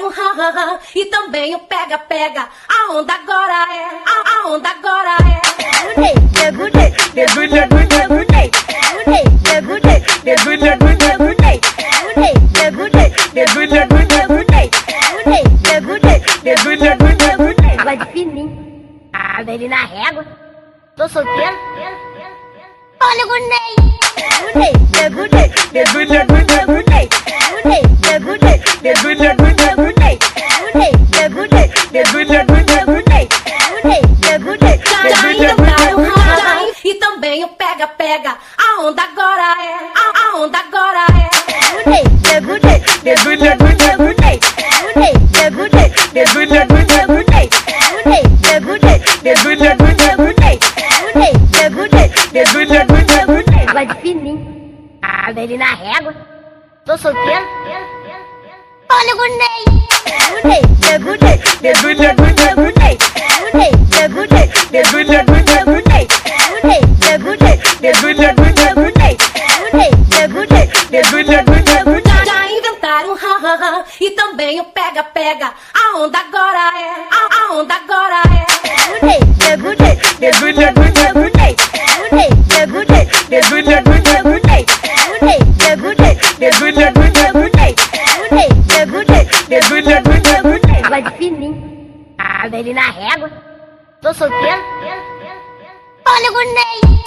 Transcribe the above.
inventaram e também o pega-pega. A onda agora é, a onda agora é. Água de fininho, ele na régua. Tô solteiro. Olha o Gunei. Já inventaram e também o pega-pega. A onda agora é, a onda agora é. Água de fininho, ele na régua. Tô solteiro. Olha o Gunei. Já inventaram e também o pega-pega. A onda agora é, a onda agora é. Água de fininho, ele na régua. Tô solteiro. Olha o Gunei.